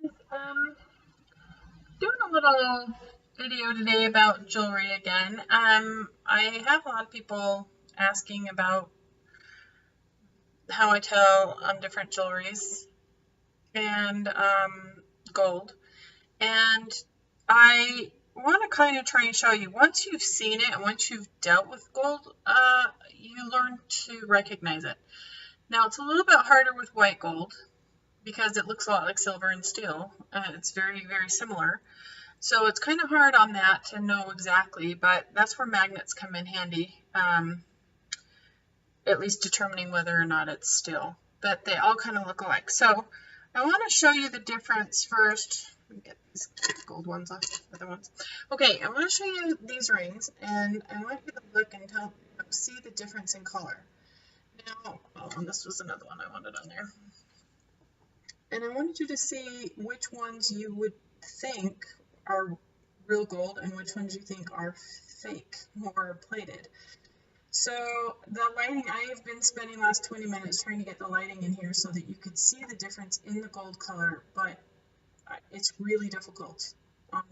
Doing a little video today about jewelry again. I have a lot of people asking about how I tell on different jewelries and gold. And I want to kind of try and show you, once you've seen it and once you've dealt with gold, you learn to recognize it. Now, it's a little bit harder with white gold because it looks a lot like silver and steel. It's very, very similar. So it's kind of hard on that to know exactly, but that's where magnets come in handy, at least determining whether or not it's steel. But they all kind of look alike. So I want to show you the difference first. Let me get these gold ones off the other ones. Okay, I want to show you these rings, and I want you to look and see the difference in color. Now, oh, and this was another one I wanted on there. And I wanted you to see which ones you would think are real gold and which ones you think are fake or plated. So the lighting, I have been spending the last 20 minutes trying to get the lighting in here so that you could see the difference in the gold color, but it's really difficult on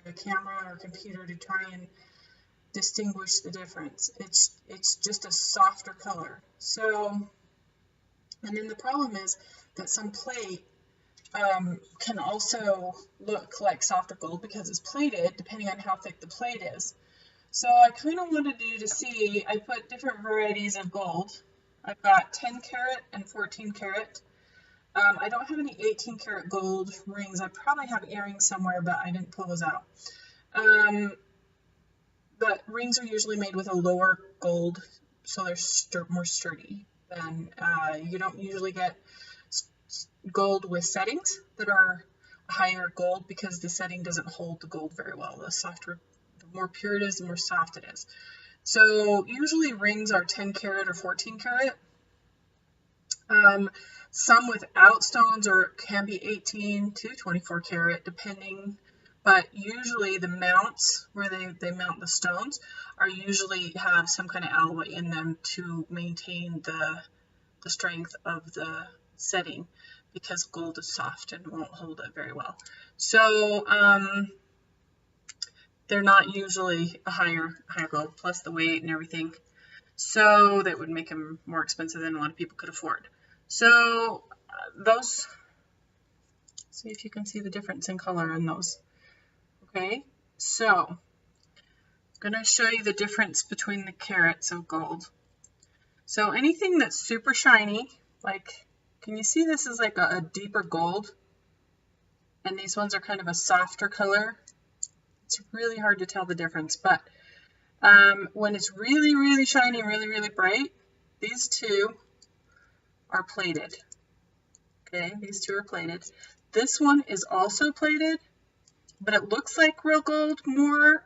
a camera or computer to try and distinguish the difference. It's just a softer color. So, and then the problem is that some plate can also look like softer gold because it's plated, depending on how thick the plate is. So I kind of wanted you to see, I put different varieties of gold. I've got 10 karat and 14 karat. I don't have any 18 karat gold rings. I probably have earrings somewhere, but I didn't pull those out. But rings are usually made with a lower gold, so they're more sturdy. Than you don't usually get gold with settings that are higher gold because the setting doesn't hold the gold very well. The softer, the more pure it is, the more soft it is. So usually rings are 10 karat or 14 karat. Some without stones can be 18 to 24 karat depending, but usually the mounts where they mount the stones are usually have some kind of alloy in them to maintain the strength of the setting, because gold is soft and won't hold it very well. So they're not usually a higher gold, plus the weight and everything. So that would make them more expensive than a lot of people could afford. So those, see if you can see the difference in color in those. Okay, so I'm going to show you the difference between the carats of gold. So anything that's super shiny, like, can you see this is like a deeper gold? And these ones are kind of a softer color. It's really hard to tell the difference, but when it's really, really shiny, really, really bright, these two are plated. Okay, these two are plated. This one is also plated, but it looks like real gold more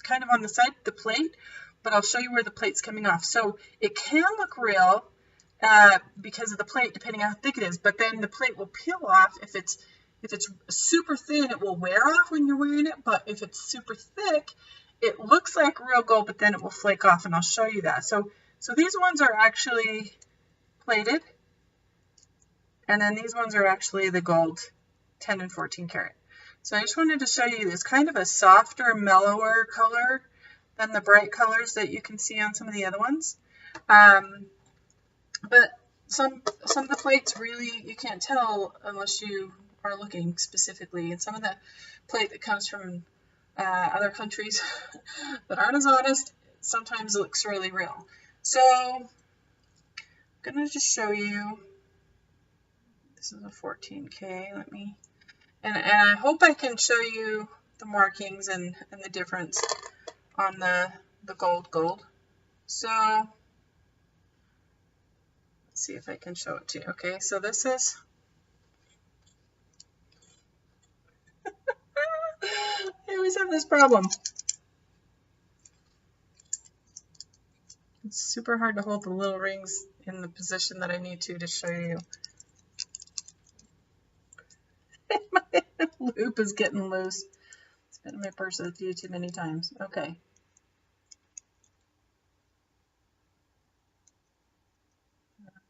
kind of on the side of the plate, but I'll show you where the plate's coming off. So it can look real because of the plate, depending on how thick it is, but then the plate will peel off. If it's super thin, it will wear off when you're wearing it, but if it's super thick, it looks like real gold, but then it will flake off, and I'll show you that. So these ones are actually plated, and then these ones are actually the gold 10 and 14 karat. So I just wanted to show you this kind of a softer, mellower color than the bright colors that you can see on some of the other ones. But some of the plates really, you can't tell unless you are looking specifically. And some of the plate that comes from other countries that aren't as honest sometimes looks really real. So I'm going to just show you. This is a 14K. And I hope I can show you the markings and the difference on the gold. So let's see if I can show it to you. Okay, so this is I always have this problem. It's super hard to hold the little rings in the position that I need to show you. My loop is getting loose. It's been in my purse a few too many times. Okay.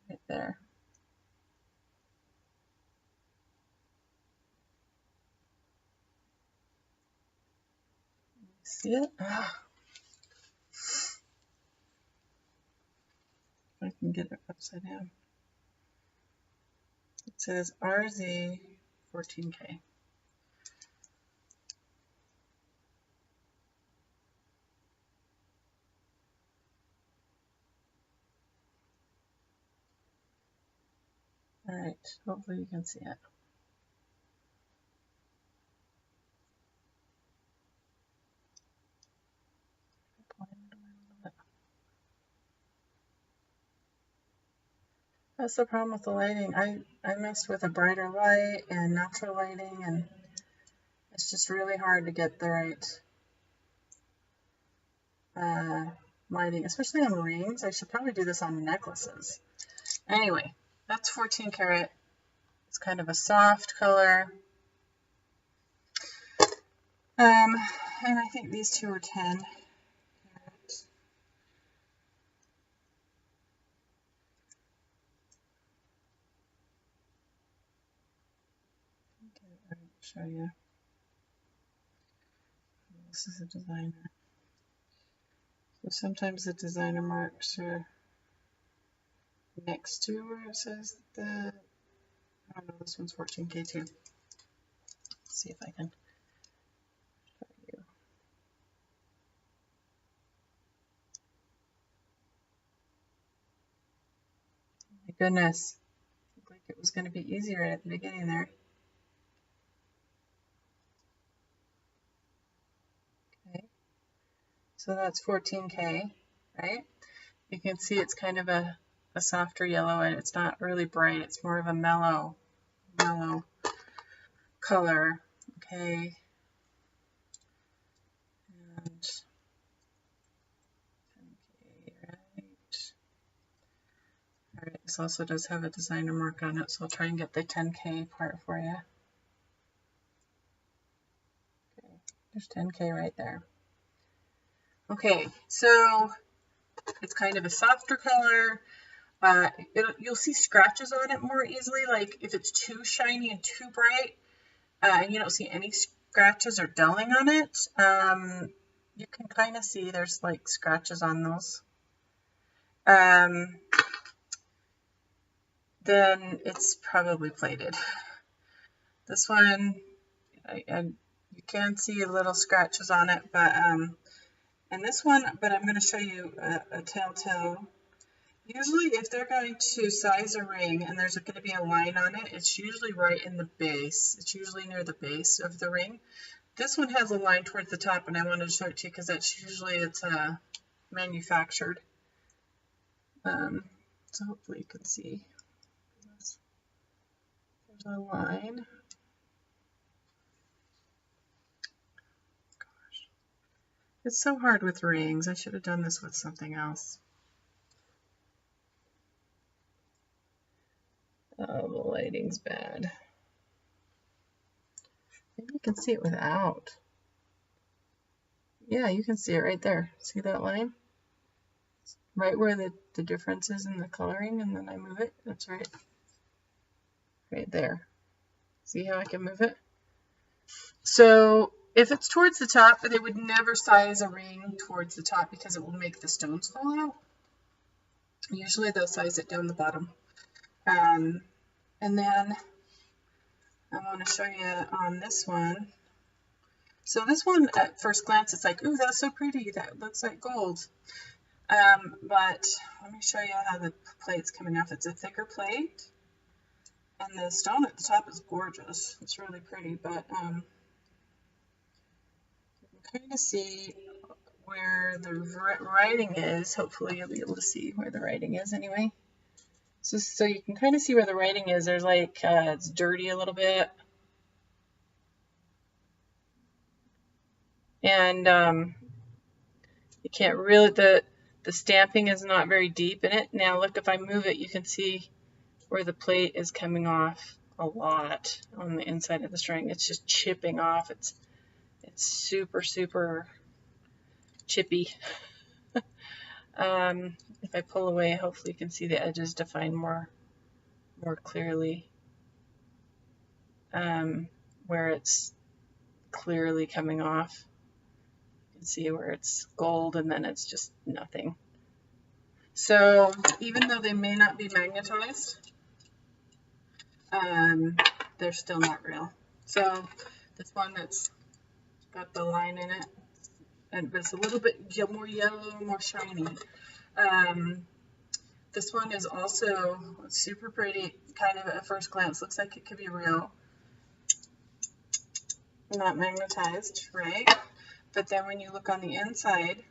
Right there. See it? I can get it upside down. It says RZ 14K. All right, hopefully you can see it. That's the problem with the lighting. I messed with a brighter light and natural lighting, and it's just really hard to get the right lighting, especially on rings. I should probably do this on necklaces. Anyway, that's 14 karat. It's kind of a soft color. And I think these two are 10 karat. I'll show you. This is a designer. So sometimes the designer marks are next to where it says that. I don't know, this one's 14K too. Let's see if I can show you. Oh my goodness. Looked like it was going to be easy right at the beginning there. Okay. So that's 14K, right? You can see it's kind of a softer yellow, and it's not really bright. It's more of a mellow color. Okay. And 10K, right? All right, this also does have a designer mark on it, so I'll try and get the 10K part for you. Okay, there's 10K right there. Okay, so it's kind of a softer color. You'll see scratches on it more easily, like if it's too shiny and too bright, and you don't see any scratches or dulling on it, you can kind of see there's like scratches on those. Then it's probably plated. This one, you can see little scratches on it, but and this one, but I'm going to show you a telltale. Usually if they're going to size a ring and there's going to be a line on it, it's usually right in the base. It's usually near the base of the ring. This one has a line towards the top, and I wanted to show it to you because that's usually it's manufactured. So hopefully you can see. There's a line. Gosh, it's so hard with rings. I should have done this with something else. Oh, the lighting's bad. Maybe you can see it without. Yeah, you can see it right there. See that line? Right where the difference is in the coloring, and then I move it. That's right there. See how I can move it? So if it's towards the top, they would never size a ring towards the top because it will make the stones fall out. Usually they'll size it down the bottom. And then I want to show you on this one. So this one, at first glance, it's like, ooh, that's so pretty. That looks like gold. But let me show you how the plate's coming off. It's a thicker plate, and the stone at the top is gorgeous. It's really pretty, but you can kind of see where the writing is. Hopefully you'll be able to see where the writing is anyway. So you can kind of see where the writing is. There's like, it's dirty a little bit. And you can't really, the stamping is not very deep in it. Now look, if I move it, you can see where the plate is coming off a lot on the inside of the string. It's just chipping off. It's super, super chippy. If I pull away, hopefully you can see the edges defined more clearly, where it's clearly coming off. You can see where it's gold and then it's just nothing. So even though they may not be magnetized, they're still not real. So this one that's got the line in it, and it's a little bit more yellow, more shiny. This one is also super pretty, kind of at first glance looks like it could be real. Not magnetized, right? But then when you look on the inside,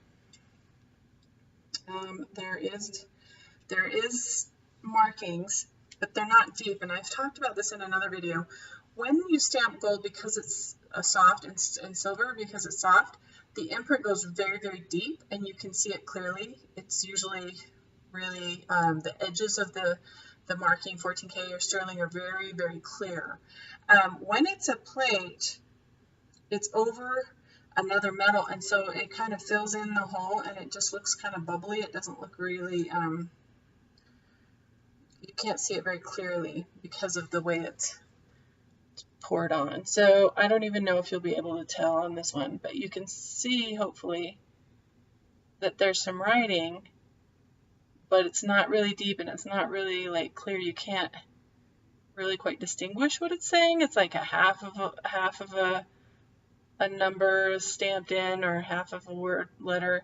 there is markings, but they're not deep. And I've talked about this in another video. When you stamp gold, because it's soft, and silver because it's soft, the imprint goes very, very deep, and you can see it clearly. It's usually really the edges of the marking 14K or sterling are very, very clear. When it's a plate, it's over another metal, and so it kind of fills in the hole, and it just looks kind of bubbly. It doesn't look really, you can't see it very clearly because of the way it's poured on. So I don't even know if you'll be able to tell on this one, but you can see, hopefully, that there's some writing, but it's not really deep, and it's not really like clear. You can't really quite distinguish what it's saying. It's like a half of a number stamped in, or half of a word letter,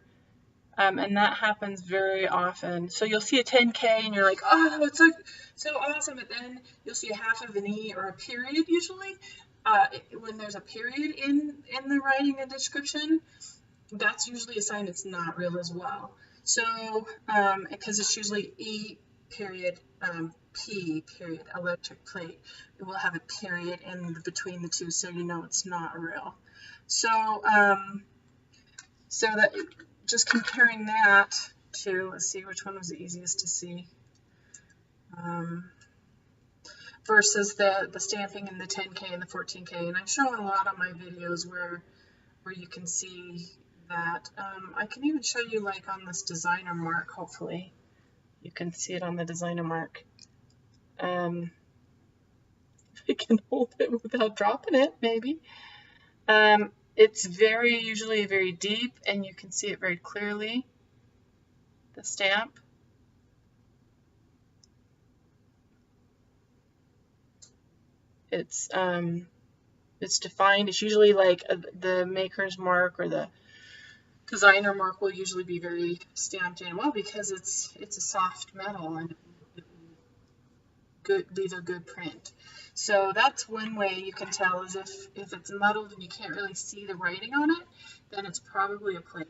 and that happens very often. So you'll see a 10K and you're like, oh, it's like so awesome, but then you'll see a half of an E or a period. Usually when there's a period in the writing and description, that's usually a sign it's not real as well. So because it's usually E period P period electric plate, it will have a period in between the two, so you know it's not real. So so that just comparing that to, let's see which one was the easiest to see, versus the stamping in the 10K and the 14K. And I've shown a lot on my videos where you can see that. I can even show you, like, on this designer mark, hopefully you can see it on the designer mark. I can hold it without dropping it, maybe. It's usually very deep, and you can see it very clearly, the stamp. It's defined. It's usually like the maker's mark or the designer mark will usually be very stamped in, well, because it's a soft metal and it will leave a good print. So that's one way you can tell, is if it's muddled and you can't really see the writing on it, then it's probably a plate.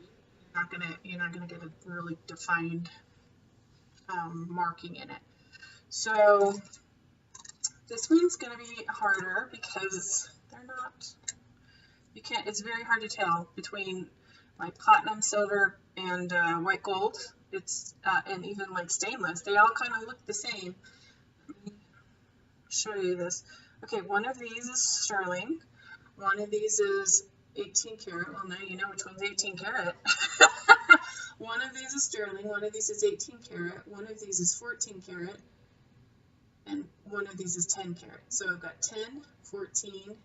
You're not gonna get a really defined marking in it. So this one's gonna be harder because they're not. It's very hard to tell between like platinum, silver, and white gold. And even like stainless. They all kind of look the same. Show you this. Okay, one of these is sterling, one of these is 18 karat. Well, now you know which one's 18 karat. One of these is sterling, one of these is 18 karat, one of these is 14 karat, and one of these is 10 karat. So I've got 10, 14,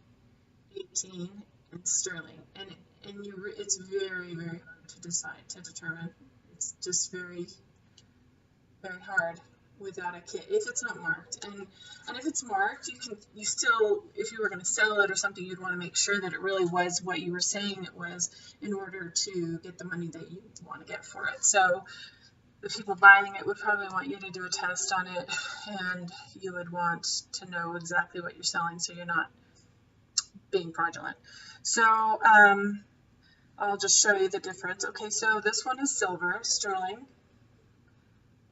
18, and sterling. And it's very, very hard to determine. It's just very, very hard without a kit if it's not marked. And if it's marked, you still, if you were going to sell it or something, you'd want to make sure that it really was what you were saying it was in order to get the money that you want to get for it. So the people buying it would probably want you to do a test on it, and you would want to know exactly what you're selling so you're not being fraudulent. So I'll just show you the difference. Okay, so this one is silver, sterling.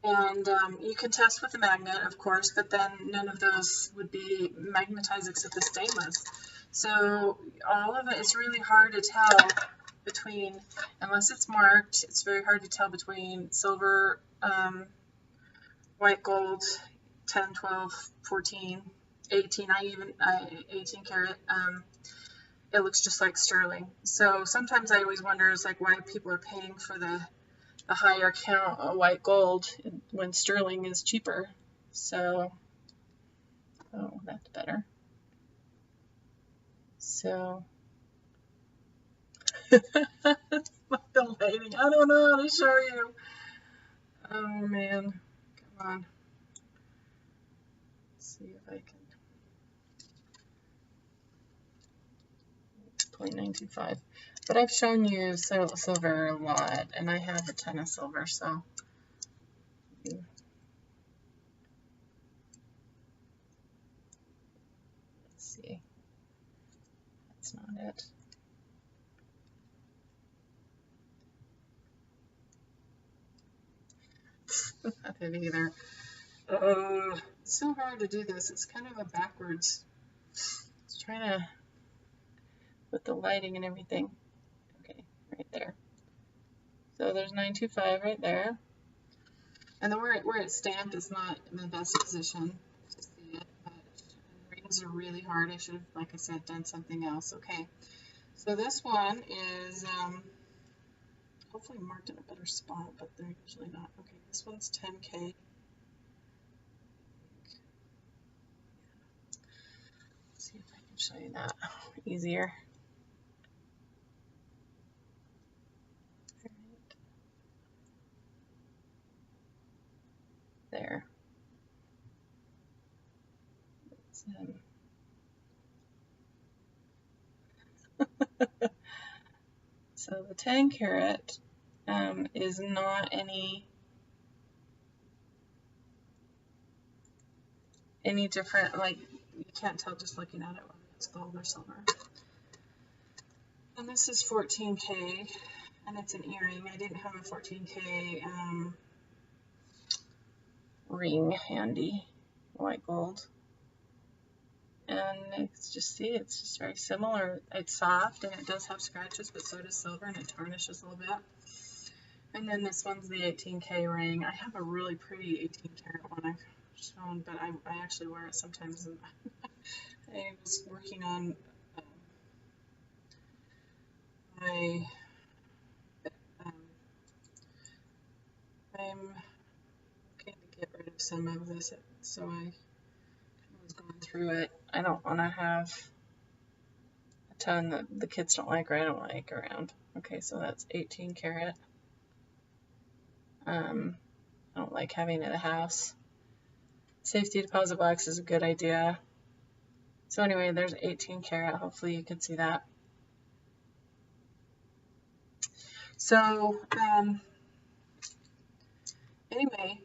And you can test with a magnet, of course, but then none of those would be magnetized except the stainless. So all of it, it's really hard to tell between, unless it's marked, it's very hard to tell between silver, white gold, 10, 12, 14, 18, 18 karat. It looks just like sterling. So sometimes I always wonder, is like why people are paying for the higher count of white gold when sterling is cheaper. So, oh, that's better. So, The lighting. I don't know how to show you. Oh man. Come on. Let's see if I can. 0.925. But I've shown you silver a lot, and I have a ton of silver, so. Let's see. That's not it. Not it either. It's so hard to do this. It's kind of a backwards. It's trying to with the lighting and everything. Okay, right there. So there's 925 right there. And then where it's stamped is not in the best position to see it, but rings are really hard. I should have, like I said, done something else. Okay, so this one is hopefully marked in a better spot, but they're usually not. Okay, this one's 10K. Let's see if I can show you that easier. There. So the 10 carat is not any different, like you can't tell just looking at it whether it's gold or silver. And this is 14K, and it's an earring. I didn't have a 14K ring handy, white gold. And it's just, see, it's just very similar. It's soft, and it does have scratches, but so does silver, and it tarnishes a little bit. And then this one's the 18K ring. I have a really pretty 18 karat one I've shown, but I actually wear it sometimes. And I was working on I'm going to get rid of some of this, so I was going through it. I don't want to have a ton that the kids don't like or I don't like around. Okay, so that's 18 karat. I don't like having it at the house. Safety deposit box is a good idea. So anyway, there's 18 karat. Hopefully you can see that. So anyway,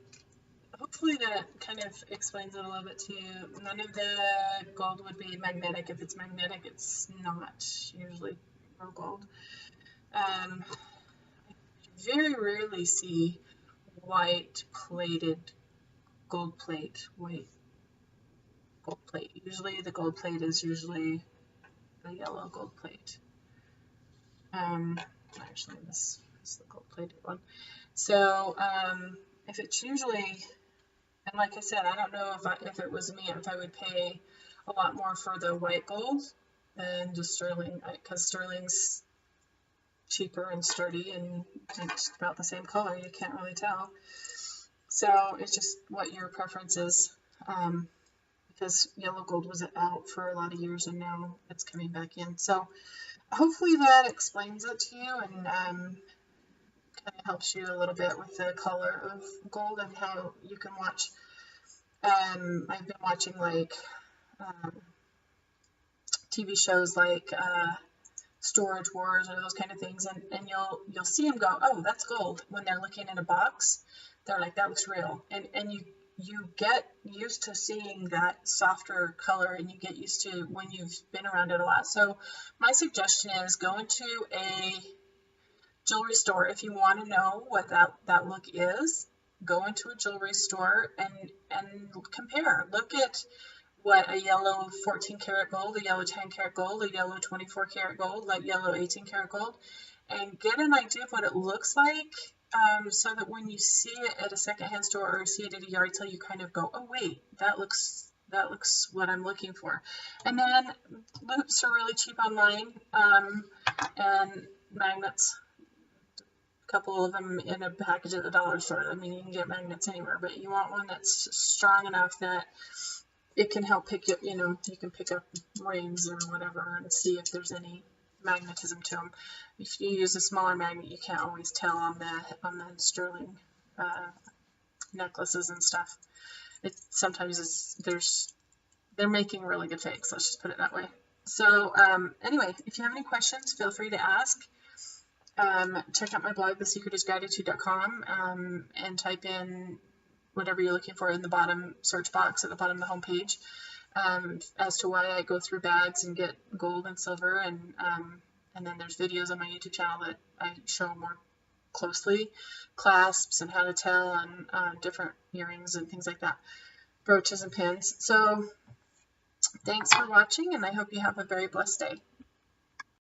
hopefully that kind of explains it a little bit to you. None of the gold would be magnetic. If it's magnetic, it's not usually real gold. I very rarely see white plated gold plate, white gold plate. Usually the gold plate is usually the yellow gold plate. Actually this is the gold plated one. So if it's usually, and like I said, I don't know if it was me, if I would pay a lot more for the white gold than just sterling, because sterling's cheaper and sturdy and it's about the same color. You can't really tell. So it's just what your preference is, because yellow gold was out for a lot of years and now it's coming back in. So hopefully that explains it to you and kind of helps you a little bit with the color of gold and how you can watch. I've been watching like TV shows like Storage Wars or those kind of things, and you'll see them go, oh, that's gold. When they're looking in a box, they're like, that looks real. And you get used to seeing that softer color, and you get used to when you've been around it a lot. So my suggestion is go into a jewelry store. If you want to know what that look is, go into a jewelry store and compare. Look at what a yellow 14 karat gold, a yellow 10 karat gold, a yellow 24 karat gold, like yellow 18 karat gold, and get an idea of what it looks like, so that when you see it at a secondhand store or see it at a yard sale, you kind of go, oh wait, that looks what I'm looking for. And then loops are really cheap online, and magnets. Couple of them in a package at the dollar store. I mean, you can get magnets anywhere, but you want one that's strong enough that it can help pick up, you can pick up rings or whatever and see if there's any magnetism to them. If you use a smaller magnet, you can't always tell on the sterling necklaces and stuff. Sometimes they're making really good fakes. Let's just put it that way. So anyway, if you have any questions, feel free to ask. Check out my blog, thesecretisgratitude.com, and type in whatever you're looking for in the bottom search box at the bottom of the homepage, as to why I go through bags and get gold and silver, and then there's videos on my YouTube channel that I show more closely, clasps and how to tell on different earrings and things like that, brooches and pins. So thanks for watching, and I hope you have a very blessed day.